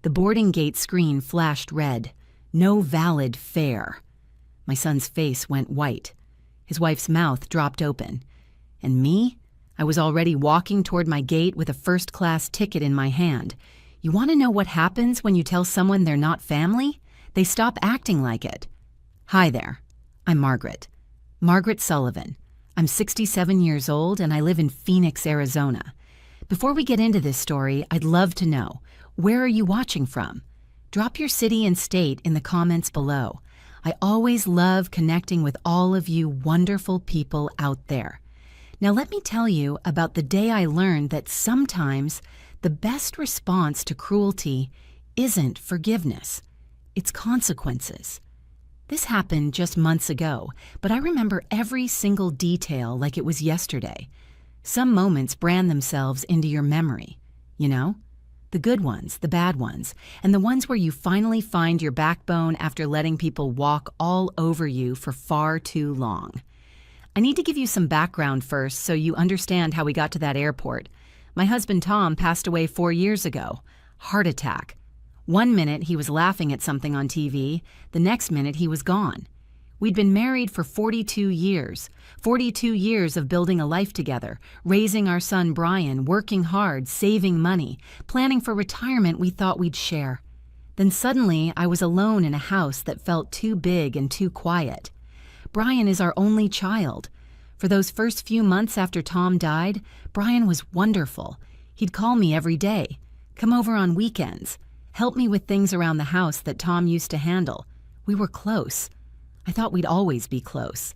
The boarding gate screen flashed red. No valid fare. My son's face went white. His wife's mouth dropped open. And me? I was already walking toward my gate with a first-class ticket in my hand. You want to know what happens when you tell someone they're not family? They stop acting like it. Hi there. I'm Margaret. Margaret Sullivan. I'm 67 years old and I live in Phoenix, Arizona. Before we get into this story, I'd love to know, where are you watching from? Drop your city and state in the comments below. I always love connecting with all of you wonderful people out there. Now let me tell you about the day I learned that sometimes the best response to cruelty isn't forgiveness, it's consequences. This happened just months ago, but I remember every single detail like it was yesterday. Some moments brand themselves into your memory, you know? The good ones, the bad ones, and the ones where you finally find your backbone after letting people walk all over you for far too long. I need to give you some background first so you understand how we got to that airport. My husband Tom passed away 4 years ago. Heart attack. One minute he was laughing at something on TV, the next minute he was gone. We'd been married for 42 years, 42 years of building a life together, raising our son Brian, working hard, saving money, planning for retirement we thought we'd share. Then suddenly I was alone in a house that felt too big and too quiet. Brian is our only child. For those first few months after Tom died, Brian was wonderful. He'd call me every day, come over on weekends, help me with things around the house that Tom used to handle. We were close. I thought we'd always be close.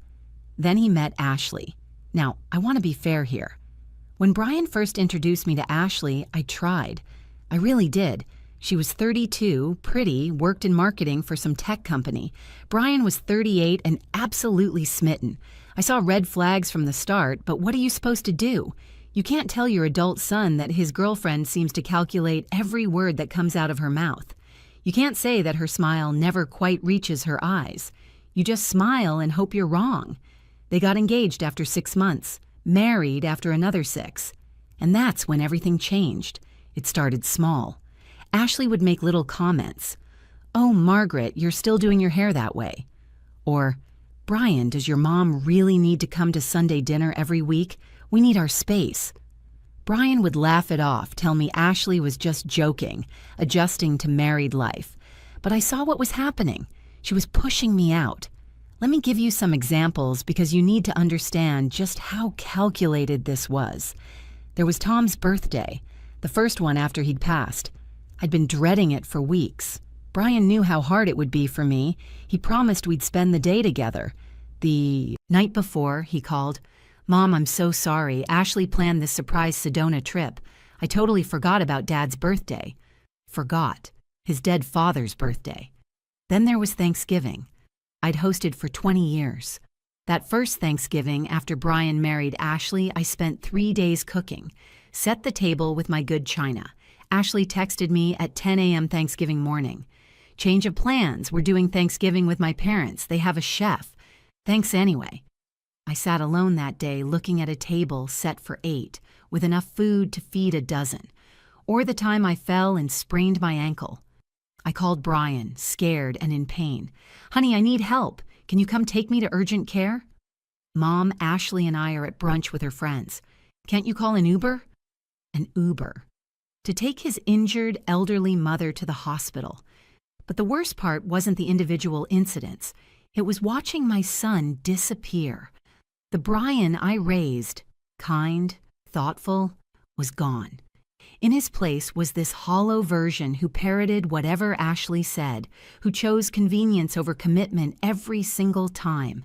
Then he met Ashley. Now, I want to be fair here. When Brian first introduced me to Ashley, I tried. I really did. She was 32, pretty, worked in marketing for some tech company. Brian was 38 and absolutely smitten. I saw red flags from the start, but what are you supposed to do? You can't tell your adult son that his girlfriend seems to calculate every word that comes out of her mouth. You can't say that her smile never quite reaches her eyes. You just smile and hope you're wrong. They got engaged after 6 months, married after another 6. And that's when everything changed. It started small. Ashley would make little comments. "Oh, Margaret, you're still doing your hair that way." Or, "Brian, does your mom really need to come to Sunday dinner every week? We need our space." Brian would laugh it off, tell me Ashley was just joking, adjusting to married life. But I saw what was happening. She was pushing me out. Let me give you some examples because you need to understand just how calculated this was. There was Tom's birthday, the first one after he'd passed. I'd been dreading it for weeks. Brian knew how hard it would be for me. He promised we'd spend the day together. The night before, he called, "Mom, I'm so sorry. Ashley planned this surprise Sedona trip. I totally forgot about Dad's birthday." Forgot. His dead father's birthday. Then there was Thanksgiving. I'd hosted for 20 years. That first Thanksgiving after Brian married Ashley, I spent 3 days cooking. Set the table with my good china. Ashley texted me at 10 a.m. Thanksgiving morning. "Change of plans. We're doing Thanksgiving with my parents. They have a chef. Thanks anyway." I sat alone that day looking at a table set for 8, with enough food to feed a dozen. Or the time I fell and sprained my ankle. I called Brian, scared and in pain. "Honey, I need help. Can you come take me to urgent care?" "Mom, Ashley and I are at brunch with her friends. Can't you call an Uber?" An Uber. To take his injured, elderly mother to the hospital. But the worst part wasn't the individual incidents. It was watching my son disappear. The Brian I raised, kind, thoughtful, was gone. In his place was this hollow version who parroted whatever Ashley said, who chose convenience over commitment every single time.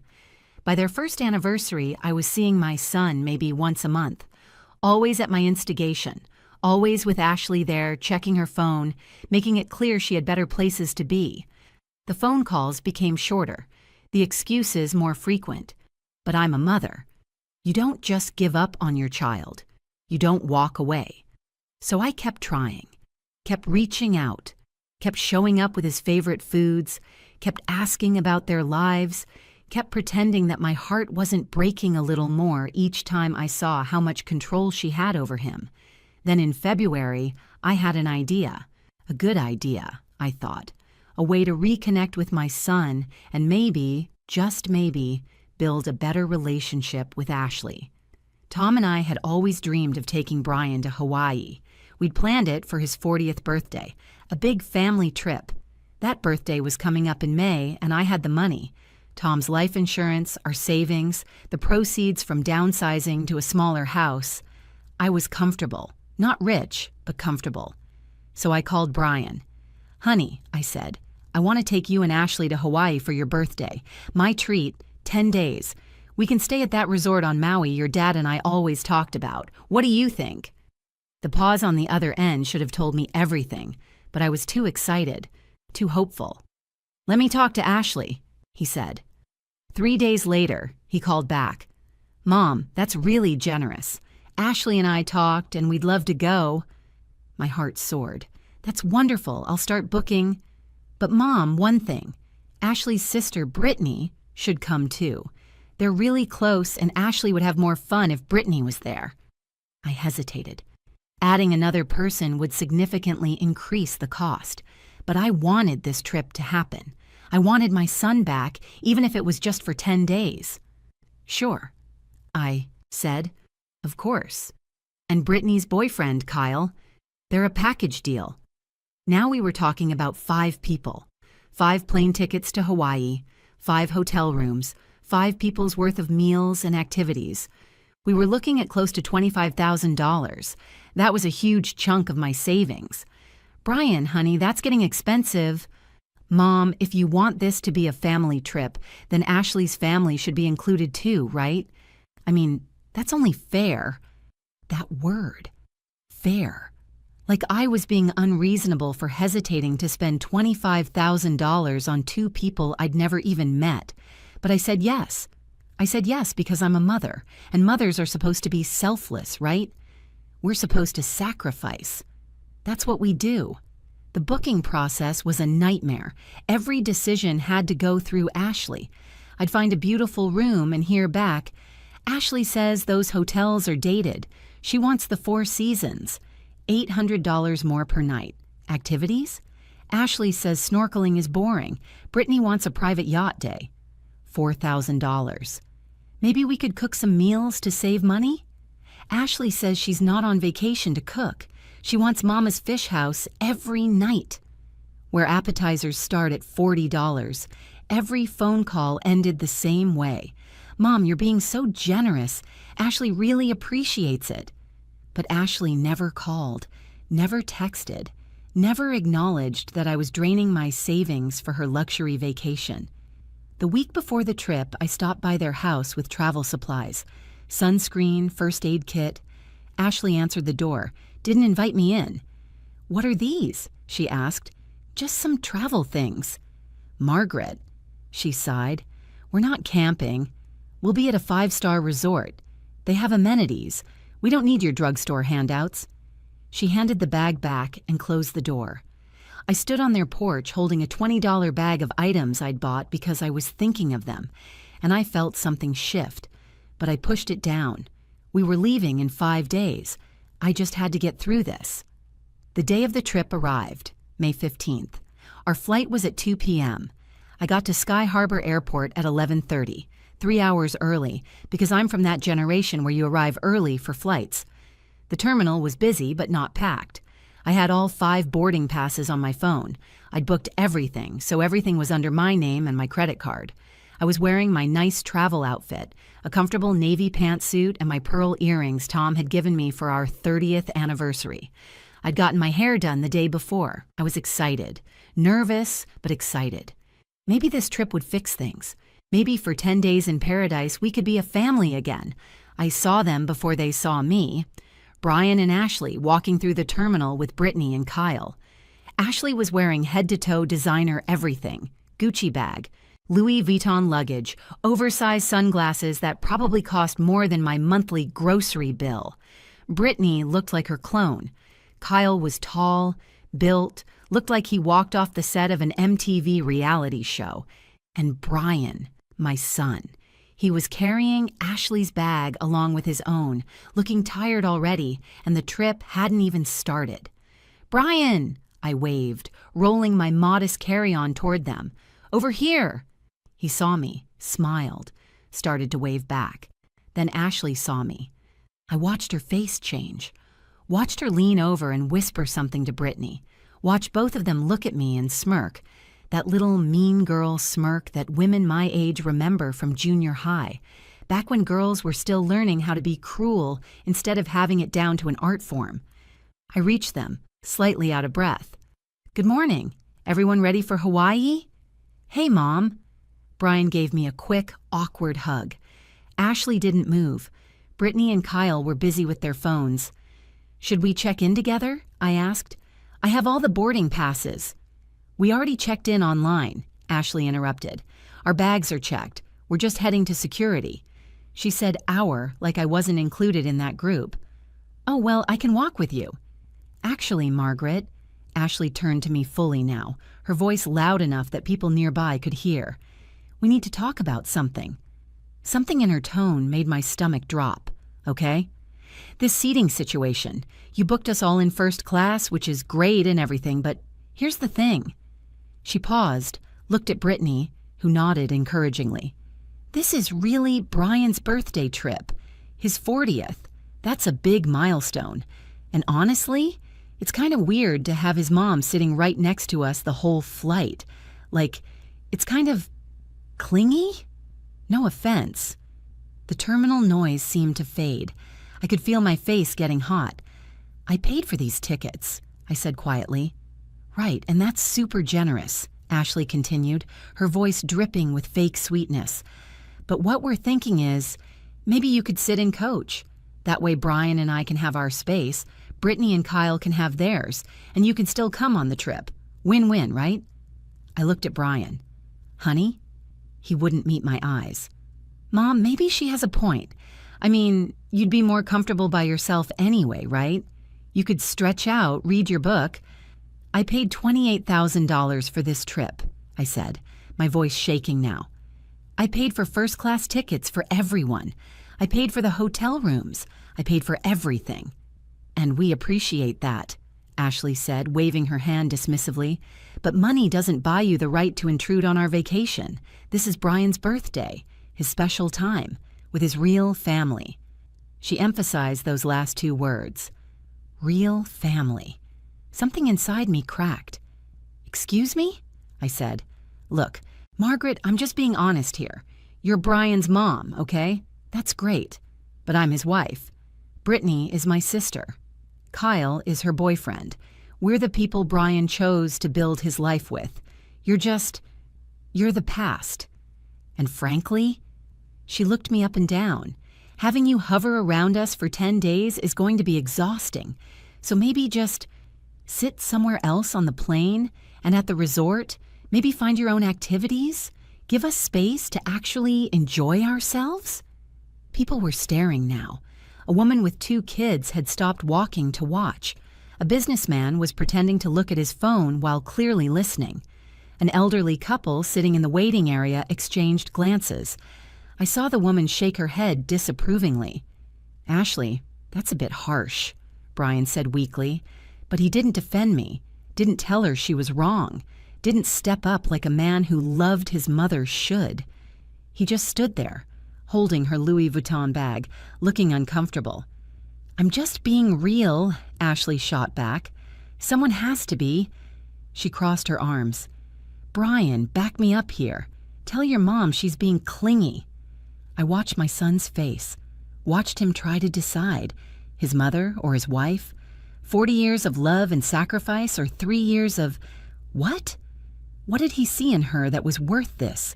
By their first anniversary, I was seeing my son maybe once a month, always at my instigation, always with Ashley there, checking her phone, making it clear she had better places to be. The phone calls became shorter, the excuses more frequent. But I'm a mother. You don't just give up on your child. You don't walk away. So I kept trying, kept reaching out, kept showing up with his favorite foods, kept asking about their lives, kept pretending that my heart wasn't breaking a little more each time I saw how much control she had over him. Then in February, I had an idea. A good idea, I thought. A way to reconnect with my son and maybe, just maybe, build a better relationship with Ashley. Tom and I had always dreamed of taking Brian to Hawaii. We'd planned it for his 40th birthday, a big family trip. That birthday was coming up in May, and I had the money. Tom's life insurance, our savings, the proceeds from downsizing to a smaller house. I was comfortable. Not rich, but comfortable. So I called Brian. "Honey," I said, "I want to take you and Ashley to Hawaii for your birthday. My treat, 10 days. We can stay at that resort on Maui your dad and I always talked about. What do you think?" The pause on the other end should have told me everything, but I was too excited, too hopeful. "Let me talk to Ashley," he said. 3 days later, he called back. "Mom, that's really generous. Ashley and I talked and we'd love to go." My heart soared. "That's wonderful. I'll start booking." "But Mom, one thing. Ashley's sister, Brittany, should come too. They're really close and Ashley would have more fun if Brittany was there." I hesitated. Adding another person would significantly increase the cost, but I wanted this trip to happen. I wanted my son back, even if it was just for 10 days. "Sure," I said. "Of course. And Brittany's boyfriend, Kyle. They're a package deal." Now we were talking about 5 people. 5 plane tickets to Hawaii, 5 hotel rooms, 5 people's worth of meals and activities. We were looking at close to $25,000. That was a huge chunk of my savings. "Brian, honey, that's getting expensive." "Mom, if you want this to be a family trip, then Ashley's family should be included too, right? I mean, that's only fair." That word, fair. Like I was being unreasonable for hesitating to spend $25,000 on 2 people I'd never even met. But I said yes. I said yes because I'm a mother, and mothers are supposed to be selfless, right? We're supposed to sacrifice. That's what we do. The booking process was a nightmare. Every decision had to go through Ashley. I'd find a beautiful room and hear back, "Ashley says those hotels are dated. She wants the 4 seasons. $800 more per night. Activities? Ashley says snorkeling is boring. Brittany wants a private yacht day. $4,000. Maybe we could cook some meals to save money? Ashley says she's not on vacation to cook. She wants Mama's Fish House every night." Where appetizers start at $40, every phone call ended the same way. "Mom, you're being so generous. Ashley really appreciates it." But Ashley never called, never texted, never acknowledged that I was draining my savings for her luxury vacation. The week before the trip, I stopped by their house with travel supplies, sunscreen, first aid kit. Ashley answered the door, didn't invite me in. "What are these?" she asked. "Just some travel things." "Margaret," she sighed, "we're not camping. We'll be at a 5-star resort. They have amenities. We don't need your drugstore handouts." She handed the bag back and closed the door. I stood on their porch holding a $20 bag of items I'd bought because I was thinking of them, and I felt something shift, but I pushed it down. We were leaving in 5 days. I just had to get through this. The day of the trip arrived, May 15th. Our flight was at 2 p.m. I got to Sky Harbor Airport at 11:30, 3 hours early, because I'm from that generation where you arrive early for flights. The terminal was busy but not packed. I had all 5 boarding passes on my phone. I'd booked everything, so everything was under my name and my credit card. I was wearing my nice travel outfit, a comfortable navy pantsuit and my pearl earrings Tom had given me for our 30th anniversary. I'd gotten my hair done the day before. I was excited. Nervous, but excited. Maybe this trip would fix things. Maybe for 10 days in paradise we could be a family again. I saw them before they saw me. Brian and Ashley walking through the terminal with Brittany and Kyle. Ashley was wearing head-to-toe designer everything, Gucci bag, Louis Vuitton luggage, oversized sunglasses that probably cost more than my monthly grocery bill. Brittany looked like her clone. Kyle was tall, built, looked like he walked off the set of an MTV reality show. And Brian, my son. He was carrying Ashley's bag along with his own, looking tired already, and the trip hadn't even started. "Brian!" I waved, rolling my modest carry-on toward them. "Over here!" He saw me, smiled, started to wave back. Then Ashley saw me. I watched her face change, watched her lean over and whisper something to Brittany, watched both of them look at me and smirk, that little mean girl smirk that women my age remember from junior high, back when girls were still learning how to be cruel instead of having it down to an art form. I reached them, slightly out of breath. "Good morning. Everyone ready for Hawaii?" "Hey, Mom." Brian gave me a quick, awkward hug. Ashley didn't move. Brittany and Kyle were busy with their phones. "Should we check in together?" I asked. "I have all the boarding passes." "We already checked in online," Ashley interrupted. "Our bags are checked. We're just heading to security." She said "our" like I wasn't included in that group. "Oh, well, I can walk with you." "Actually, Margaret," Ashley turned to me fully now, her voice loud enough that people nearby could hear. "We need to talk about something." Something in her tone made my stomach drop. "Okay? This seating situation. You booked us all in first class, which is great and everything, but here's the thing." She paused, looked at Brittany, who nodded encouragingly. "This is really Brian's birthday trip. His 40th. That's a big milestone. And honestly, it's kind of weird to have his mom sitting right next to us the whole flight. Like, it's kind of clingy? No offense." The terminal noise seemed to fade. I could feel my face getting hot. "I paid for these tickets," I said quietly. "Right, and that's super generous," Ashley continued, her voice dripping with fake sweetness. "But what we're thinking is, maybe you could sit in coach. That way Brian and I can have our space, Brittany and Kyle can have theirs, and you can still come on the trip. Win-win, right?" I looked at Brian. "Honey?" He wouldn't meet my eyes. "Mom, maybe she has a point. I mean, you'd be more comfortable by yourself anyway, right? You could stretch out, read your book." "I paid $28,000 for this trip," I said, my voice shaking now. "I paid for first-class tickets for everyone. I paid for the hotel rooms. I paid for everything." "And we appreciate that," Ashley said, waving her hand dismissively. "But money doesn't buy you the right to intrude on our vacation. This is Brian's birthday, his special time, with his real family." She emphasized those last two words. Real family. Something inside me cracked. "Excuse me?" I said. "Look, Margaret, I'm just being honest here. You're Brian's mom, okay? That's great. But I'm his wife. Brittany is my sister. Kyle is her boyfriend. We're the people Brian chose to build his life with. You're the past. And frankly," she looked me up and down, "having you hover around us for 10 days is going to be exhausting. So maybe just sit somewhere else on the plane and at the resort, maybe find your own activities, give us space to actually enjoy ourselves." People were staring now. A woman with 2 kids had stopped walking to watch. A businessman was pretending to look at his phone while clearly listening. An elderly couple sitting in the waiting area exchanged glances. I saw the woman shake her head disapprovingly. "Ashley, that's a bit harsh," Brian said weakly. But he didn't defend me, didn't tell her she was wrong, didn't step up like a man who loved his mother should. He just stood there, holding her Louis Vuitton bag, looking uncomfortable. "I'm just being real," Ashley shot back. "Someone has to be." She crossed her arms. "Brian, back me up here. Tell your mom she's being clingy." I watched my son's face, watched him try to decide, his mother or his wife, 40 years of love and sacrifice or 3 years of what? What did he see in her that was worth this?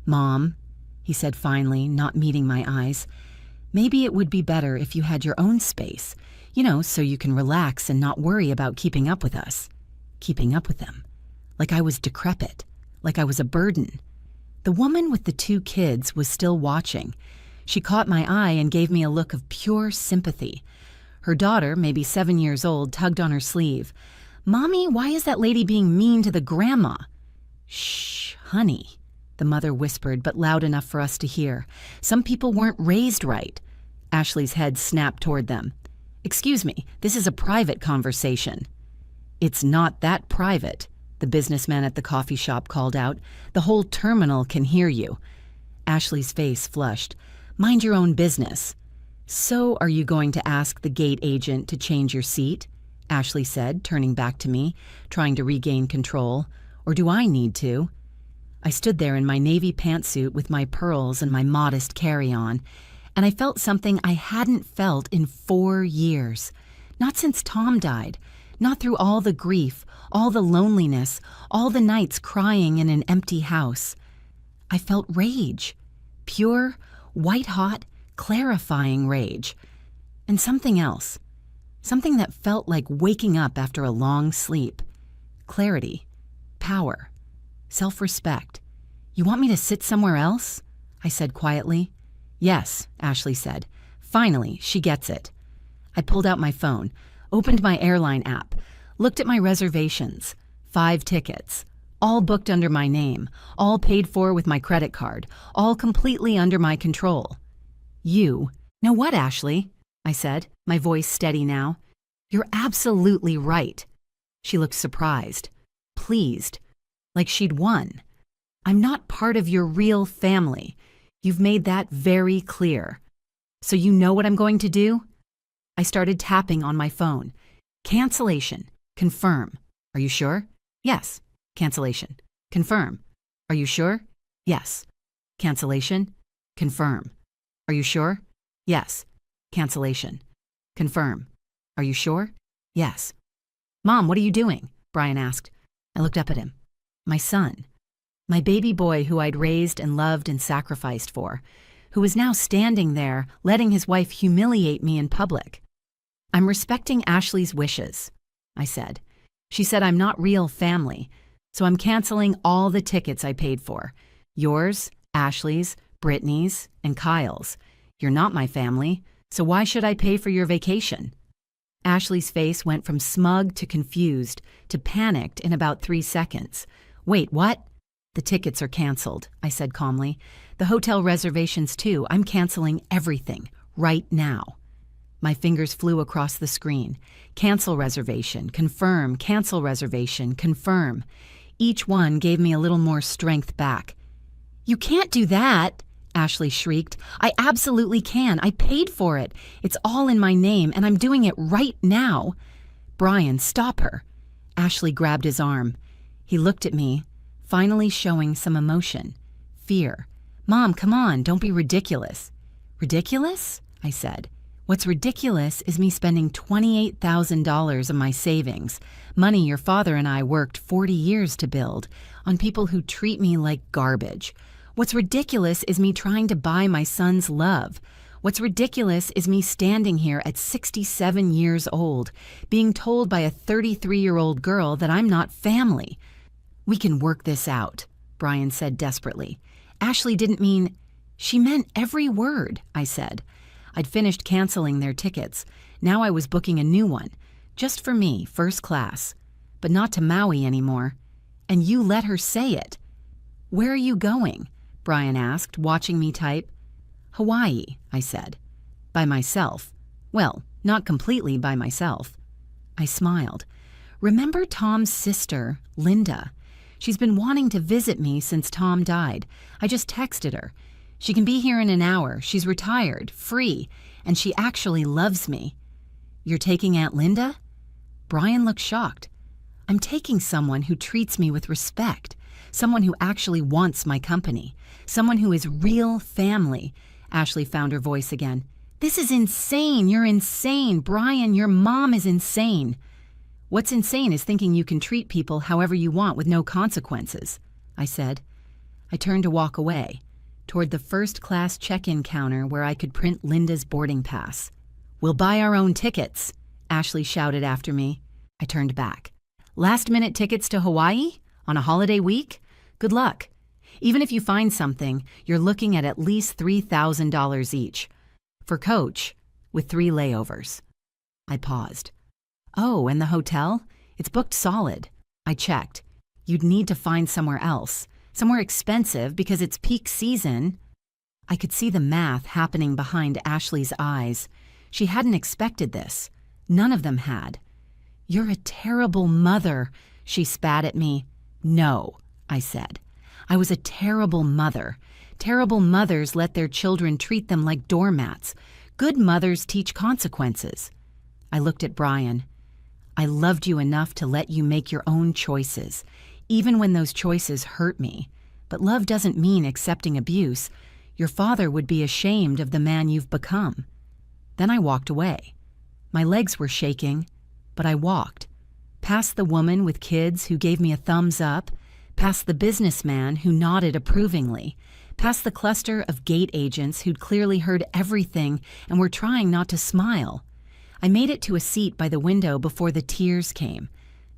"Mom," he said finally, not meeting my eyes, "maybe it would be better if you had your own space, so you can relax and not worry about keeping up with us." Keeping up with them. Like I was decrepit, like I was a burden. The woman with the 2 kids was still watching. She caught my eye and gave me a look of pure sympathy. Her daughter, maybe 7 years old, tugged on her sleeve. "Mommy, why is that lady being mean to the grandma?" "Shh, honey," the mother whispered, but loud enough for us to hear. "Some people weren't raised right." Ashley's head snapped toward them. "Excuse me, this is a private conversation." "It's not that private," the businessman at the coffee shop called out. "The whole terminal can hear you." Ashley's face flushed. "Mind your own business." "So are you going to ask the gate agent to change your seat?" Ashley said, turning back to me, trying to regain control. "Or do I need to?" I stood there in my navy pantsuit with my pearls and my modest carry-on, and I felt something I hadn't felt in 4 years. Not since Tom died. Not through all the grief, all the loneliness, all the nights crying in an empty house. I felt rage. Pure, white-hot, clarifying rage. And something else. Something that felt like waking up after a long sleep. Clarity. Power. Self-respect. "You want me to sit somewhere else?" I said quietly. "Yes," Ashley said. Finally, she gets it. I pulled out my phone, opened my airline app, looked at my reservations. 5 tickets. All booked under my name, all paid for with my credit card, all completely under my control. "You know what, Ashley?" I said, my voice steady now. "You're absolutely right." She looked surprised, pleased, like she'd won. "I'm not part of your real family. You've made that very clear. So you know what I'm going to do?" I started tapping on my phone. "Cancellation. Confirm. Are you sure?" "Yes." "Cancellation. Confirm. Are you sure?" "Yes." "Cancellation. Confirm. Are you sure?" "Yes." "Cancellation. Confirm. Are you sure?" "Yes." "Mom, what are you doing?" Brian asked. I looked up at him. My son. My baby boy who I'd raised and loved and sacrificed for, who was now standing there letting his wife humiliate me in public. "I'm respecting Ashley's wishes," I said. "She said I'm not real family, so I'm canceling all the tickets I paid for. Yours, Ashley's, Brittany's, and Kyle's. You're not my family, so why should I pay for your vacation?" Ashley's face went from smug to confused to panicked in about 3 seconds. "Wait, what?" "The tickets are canceled," I said calmly. "The hotel reservations too. I'm canceling everything, right now." My fingers flew across the screen. Cancel reservation, confirm, cancel reservation, confirm. Each one gave me a little more strength back. "You can't do that," Ashley shrieked. "I absolutely can. I paid for it. It's all in my name, and I'm doing it right now." "Brian, stop her." Ashley grabbed his arm. He looked at me, finally showing some emotion. Fear. "Mom, come on, don't be ridiculous." "Ridiculous?" I said. "What's ridiculous is me spending $28,000 of my savings, money your father and I worked 40 years to build, on people who treat me like garbage. What's ridiculous is me trying to buy my son's love. What's ridiculous is me standing here at 67 years old, being told by a 33-year-old girl that I'm not family." "We can work this out," Brian said desperately. "Ashley didn't mean—" "She meant every word," I said. I'd finished canceling their tickets. Now I was booking a new one, just for me, first class. But not to Maui anymore. And you let her say it. "Where are you going?" Brian asked, watching me type. "Hawaii," I said. "By myself. Well, not completely by myself." I smiled. "Remember Tom's sister, Linda? She's been wanting to visit me since Tom died. I just texted her. She can be here in an hour. She's retired, free, and she actually loves me." "You're taking Aunt Linda?" Brian looked shocked. "I'm taking someone who treats me with respect, someone who actually wants my company, someone who is real family." Ashley found her voice again. "This is insane. You're insane. Brian, your mom is insane." "What's insane is thinking you can treat people however you want with no consequences," I said. I turned to walk away, toward the first-class check-in counter where I could print Linda's boarding pass. "We'll buy our own tickets," Ashley shouted after me. I turned back. "Last-minute tickets to Hawaii? On a holiday week? Good luck. Even if you find something, you're looking at least $3,000 each. For coach, with 3 layovers." I paused. "Oh, and the hotel? It's booked solid." I checked. "You'd need to find somewhere else. Somewhere expensive because it's peak season." I could see the math happening behind Ashley's eyes. She hadn't expected this. None of them had. "You're a terrible mother," she spat at me. "No," I said. "I was a terrible mother. Terrible mothers let their children treat them like doormats. Good mothers teach consequences." I looked at Brian. "I loved you enough to let you make your own choices, even when those choices hurt me. But love doesn't mean accepting abuse. Your father would be ashamed of the man you've become." Then I walked away. My legs were shaking, but I walked. Past the woman with kids who gave me a thumbs up, past the businessman who nodded approvingly, past the cluster of gate agents who'd clearly heard everything and were trying not to smile. I made it to a seat by the window before the tears came.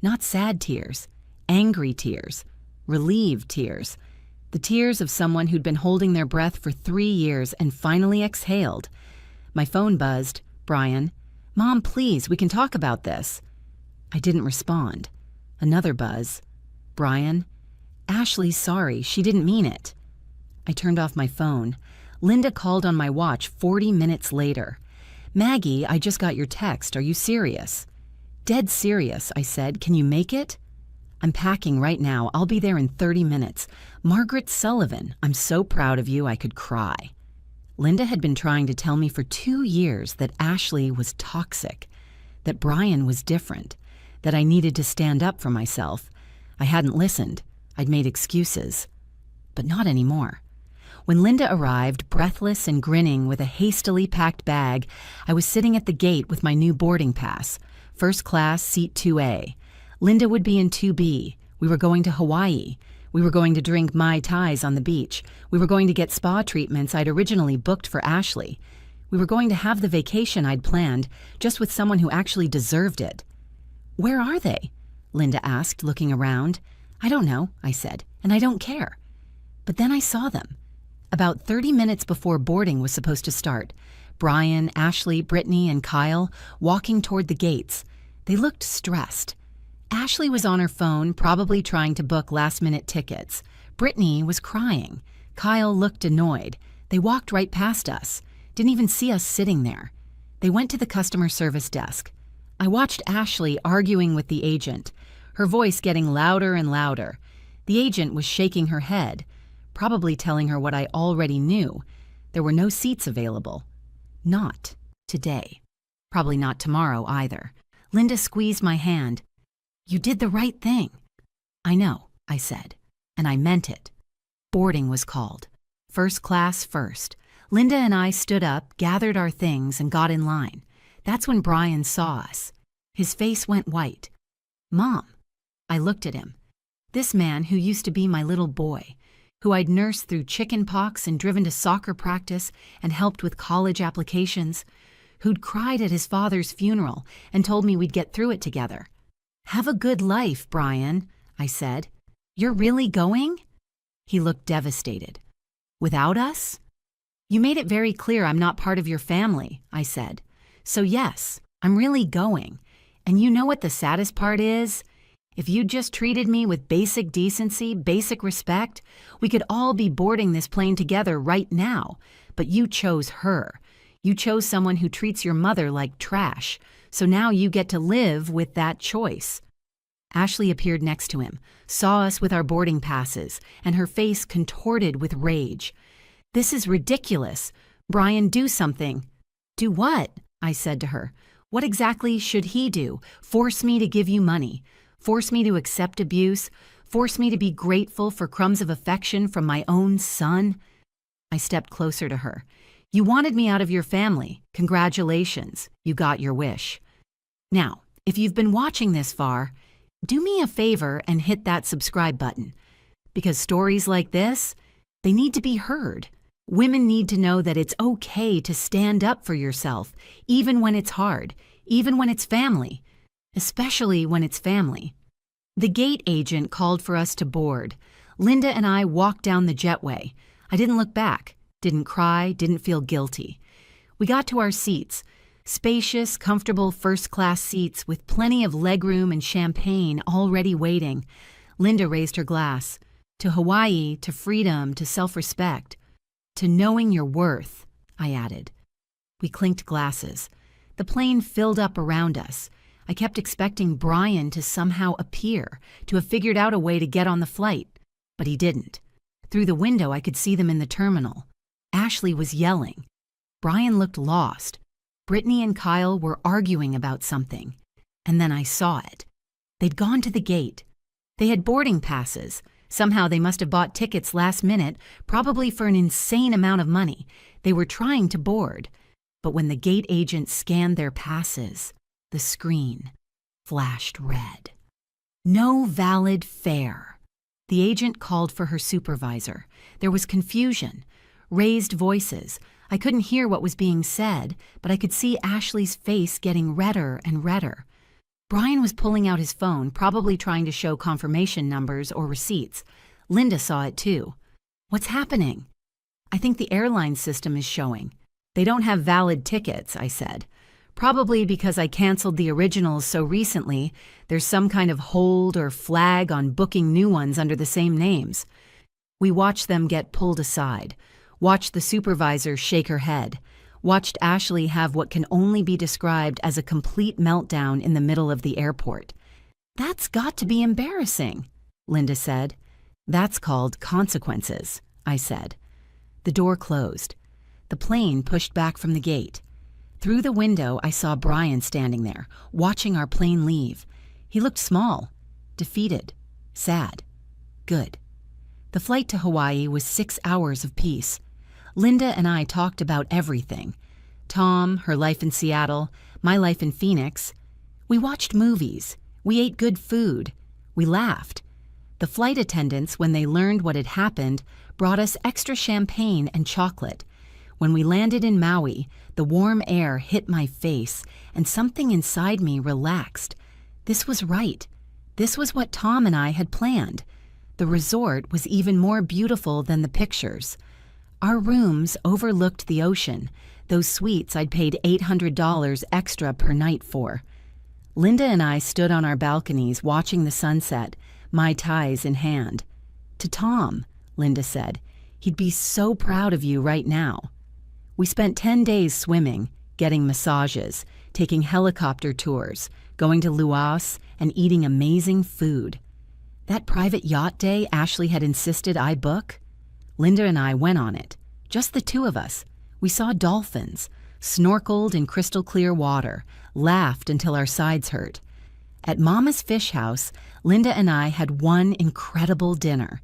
Not sad tears, angry tears, relieved tears. The tears of someone who'd been holding their breath for 3 years and finally exhaled. My phone buzzed. "Brian, Mom, please, we can talk about this." I didn't respond. Another buzz. "Brian, Ashley's sorry, she didn't mean it." I turned off my phone. Linda called on my watch 40 minutes later. "Maggie, I just got your text. Are you serious?" "Dead serious," I said. "Can you make it?" "I'm packing right now. I'll be there in 30 minutes. Margaret Sullivan, I'm so proud of you I could cry." Linda had been trying to tell me for 2 years that Ashley was toxic, that Brian was different, that I needed to stand up for myself. I hadn't listened. I'd made excuses. But not anymore. When Linda arrived, breathless and grinning with a hastily packed bag, I was sitting at the gate with my new boarding pass, first class, seat 2A. Linda would be in 2B. We were going to Hawaii. We were going to drink Mai Tais on the beach. We were going to get spa treatments I'd originally booked for Ashley. We were going to have the vacation I'd planned, just with someone who actually deserved it. "Where are they?" Linda asked, looking around. "I don't know," I said, "and I don't care." But then I saw them. About 30 minutes before boarding was supposed to start, Brian, Ashley, Brittany, and Kyle walking toward the gates. They looked stressed. Ashley was on her phone, probably trying to book last-minute tickets. Brittany was crying. Kyle looked annoyed. They walked right past us, didn't even see us sitting there. They went to the customer service desk. I watched Ashley arguing with the agent, her voice getting louder and louder. The agent was shaking her head, probably telling her what I already knew. There were no seats available. Not today. Probably not tomorrow either. Linda squeezed my hand. "You did the right thing." "I know," I said, and I meant it. Boarding was called. First class first. Linda and I stood up, gathered our things, and got in line. That's when Brian saw us. His face went white. "Mom." I looked at him. This man who used to be my little boy, who I'd nursed through chicken pox and driven to soccer practice and helped with college applications, who'd cried at his father's funeral and told me we'd get through it together. "Have a good life, Brian," I said. "You're really going?" He looked devastated. "Without us?" "You made it very clear I'm not part of your family," I said. "So yes, I'm really going. And you know what the saddest part is? If you'd just treated me with basic decency, basic respect, we could all be boarding this plane together right now. But you chose her. You chose someone who treats your mother like trash. So now you get to live with that choice." Ashley appeared next to him, saw us with our boarding passes, and her face contorted with rage. "This is ridiculous. Brian, do something." "Do what?" I said to her. "What exactly should he do? Force me to give you money? Force me to accept abuse? Force me to be grateful for crumbs of affection from my own son?" I stepped closer to her. "You wanted me out of your family. Congratulations. You got your wish. Now, if you've been watching this far, do me a favor and hit that subscribe button. Because stories like this, they need to be heard. Women need to know that it's okay to stand up for yourself, even when it's hard, even when it's family, especially when it's family." The gate agent called for us to board. Linda and I walked down the jetway. I didn't look back, didn't cry, didn't feel guilty. We got to our seats. Spacious, comfortable first-class seats with plenty of legroom and champagne already waiting. Linda raised her glass. "To Hawaii, to freedom, to self-respect. To knowing your worth," I added. We clinked glasses. The plane filled up around us. I kept expecting Brian to somehow appear, to have figured out a way to get on the flight. But he didn't. Through the window, I could see them in the terminal. Ashley was yelling. Brian looked lost. Brittany and Kyle were arguing about something. And then I saw it. They'd gone to the gate. They had boarding passes. Somehow they must have bought tickets last minute, probably for an insane amount of money. They were trying to board. But when the gate agent scanned their passes, the screen flashed red. No valid fare. The agent called for her supervisor. There was confusion, raised voices. I couldn't hear what was being said, but I could see Ashley's face getting redder and redder. Brian was pulling out his phone, probably trying to show confirmation numbers or receipts. Linda saw it too. What's happening? I think the airline system is showing. They don't have valid tickets, I said. Probably because I canceled the originals so recently, there's some kind of hold or flag on booking new ones under the same names. We watched them get pulled aside, watched the supervisor shake her head, watched Ashley have what can only be described as a complete meltdown in the middle of the airport. That's got to be embarrassing, Linda said. That's called consequences, I said. The door closed. The plane pushed back from the gate. Through the window, I saw Brian standing there, watching our plane leave. He looked small, defeated, sad. Good. The flight to Hawaii was 6 hours of peace. Linda and I talked about everything. Tom, her life in Seattle, my life in Phoenix. We watched movies. We ate good food. We laughed. The flight attendants, when they learned what had happened, brought us extra champagne and chocolate. When we landed in Maui, the warm air hit my face, and something inside me relaxed. This was right. This was what Tom and I had planned. The resort was even more beautiful than the pictures. Our rooms overlooked the ocean, those suites I'd paid $800 extra per night for. Linda and I stood on our balconies watching the sunset, Mai Tais in hand. To Tom, Linda said, he'd be so proud of you right now. We spent 10 days swimming, getting massages, taking helicopter tours, going to Luaus, and eating amazing food. That private yacht day Ashley had insisted I book? Linda and I went on it, just the two of us. We saw dolphins, snorkeled in crystal clear water, laughed until our sides hurt. At Mama's Fish House, Linda and I had one incredible dinner.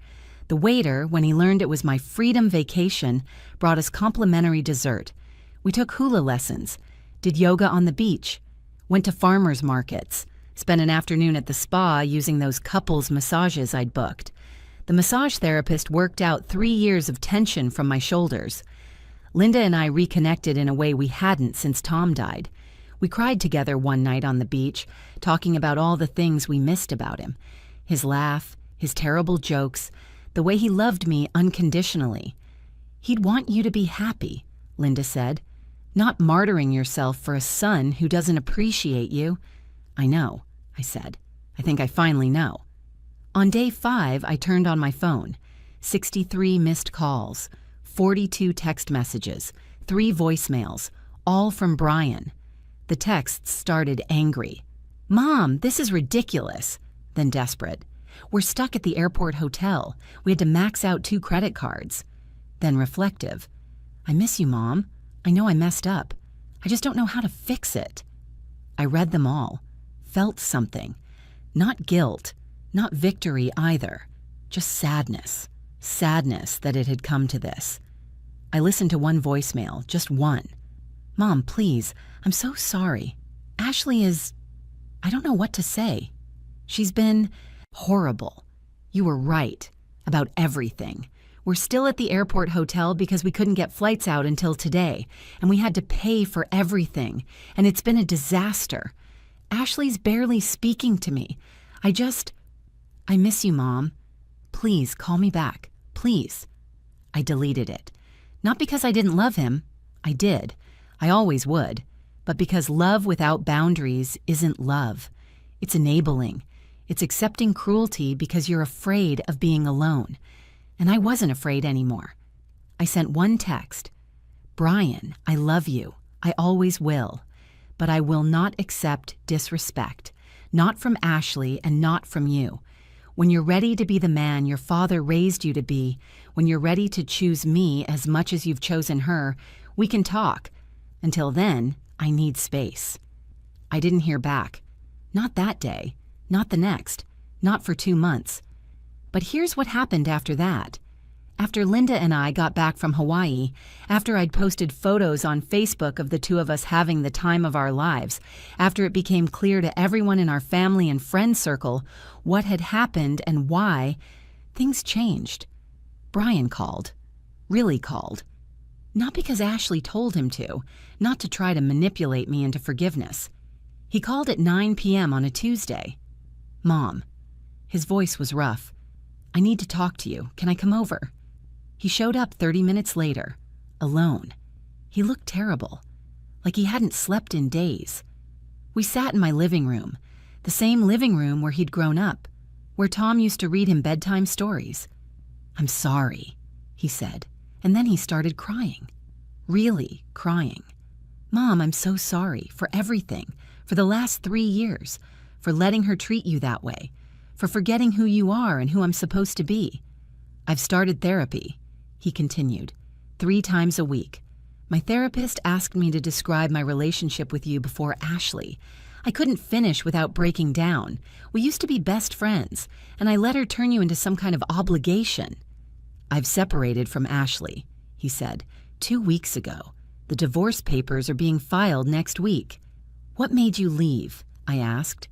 The waiter, when he learned it was my freedom vacation, brought us complimentary dessert. We took hula lessons, did yoga on the beach, went to farmers markets, spent an afternoon at the spa using those couples massages I'd booked. The massage therapist worked out 3 years of tension from my shoulders. Linda and I reconnected in a way we hadn't since Tom died. We cried together one night on the beach, talking about all the things we missed about him. His laugh, his terrible jokes, the way he loved me unconditionally. He'd want you to be happy, Linda said, not martyring yourself for a son who doesn't appreciate you. I know, I said. I think I finally know. On day 5, I turned on my phone. 63 missed calls, 42 text messages, 3 voicemails, all from Brian. The texts started angry. Mom, this is ridiculous. Then desperate. We're stuck at the airport hotel. We had to max out 2 credit cards. Then reflective. I miss you, Mom. I know I messed up. I just don't know how to fix it. I read them all. Felt something. Not guilt. Not victory either. Just sadness. Sadness that it had come to this. I listened to one voicemail, just one. Mom, please, I'm so sorry. Ashley is... I don't know what to say. She's been horrible. You were right about everything. We're still at the airport hotel because we couldn't get flights out until today, and we had to pay for everything, and it's been a disaster. Ashley's barely speaking to me. I miss you, Mom. Please call me back. Please. I deleted it. Not because I didn't love him. I did. I always would. But because love without boundaries isn't love. It's enabling. It's accepting cruelty because you're afraid of being alone. And I wasn't afraid anymore. I sent one text. Brian, I love you. I always will. but I will not accept disrespect. Not from Ashley and not from you. When you're ready to be the man your father raised you to be, when you're ready to choose me as much as you've chosen her, we can talk. Until then, I need space." I didn't hear back. Not that day, not the next, not for 2 months. But here's what happened after that. After Linda and I got back from Hawaii, after I'd posted photos on Facebook of the two of us having the time of our lives, after it became clear to everyone in our family and friend circle what had happened and why, things changed. Brian called. Really called. Not because Ashley told him to, not to try to manipulate me into forgiveness. He called at 9 p.m. on a Tuesday. "Mom." His voice was rough. "I need to talk to you. Can I come over?" He showed up 30 minutes later, alone. He looked terrible, like he hadn't slept in days. We sat in my living room, the same living room where he'd grown up, where Tom used to read him bedtime stories. "I'm sorry," he said, and then he started crying. Really crying. "Mom, I'm so sorry for everything, for the last 3 years, for letting her treat you that way, for forgetting who you are and who I'm supposed to be. I've started therapy," he continued, 3 times a week. "My therapist asked me to describe my relationship with you before Ashley. I couldn't finish without breaking down. We used to be best friends, and I let her turn you into some kind of obligation." "I've separated from Ashley," he said, 2 weeks ago. "The divorce papers are being filed next week." "What made you leave?" I asked.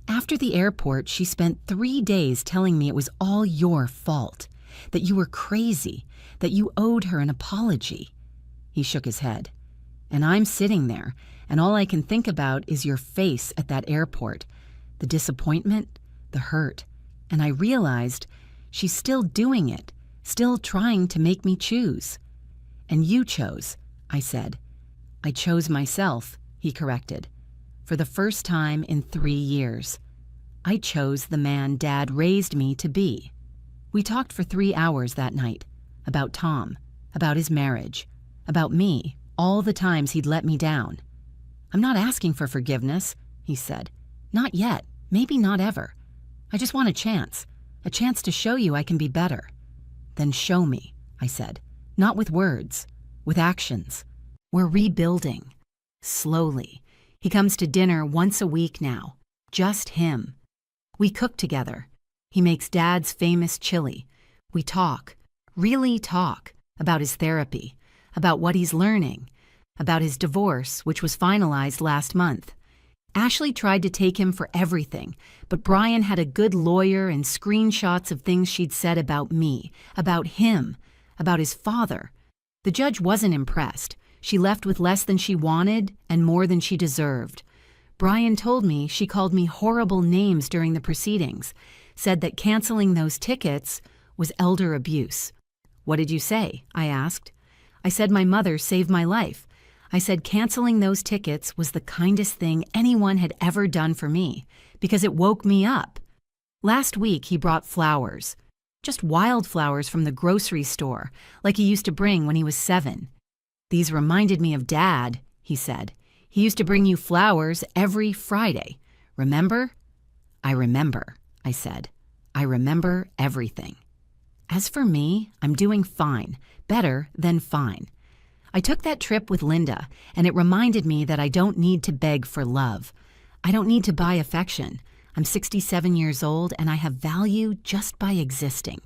"After the airport, she spent 3 days telling me it was all your fault, that you were crazy, that you owed her an apology." He shook his head. "And I'm sitting there, and all I can think about is your face at that airport, the disappointment, the hurt, and I realized she's still doing it, still trying to make me choose." "And you chose," I said. "I chose myself," he corrected. "For the first time in 3 years. I chose the man Dad raised me to be." We talked for 3 hours that night, about Tom, about his marriage, about me, all the times he'd let me down. "I'm not asking for forgiveness," he said. "Not yet, maybe not ever. I just want a chance to show you I can be better." "Then show me," I said, "not with words, with actions. We're rebuilding. Slowly. He comes to dinner once a week now, just him. We cook together. He makes Dad's famous chili. We talk, really talk, about his therapy, about what he's learning, about his divorce, which was finalized last month. Ashley tried to take him for everything, but Brian had a good lawyer and screenshots of things she'd said about me, about him, about his father. The judge wasn't impressed. She left with less than she wanted and more than she deserved. Brian told me she called me horrible names during the proceedings, said that canceling those tickets was elder abuse. "What did you say?" I asked. I said my mother saved my life. I said canceling those tickets was the kindest thing anyone had ever done for me, because it woke me up. Last week he brought flowers, just wildflowers from the grocery store, like he used to bring when he was 7. "These reminded me of Dad," he said. "He used to bring you flowers every Friday. Remember?" "I remember," I said. "I remember everything." As for me, I'm doing fine, better than fine. I took that trip with Linda, and it reminded me that I don't need to beg for love. I don't need to buy affection. I'm 67 years old, and I have value just by existing.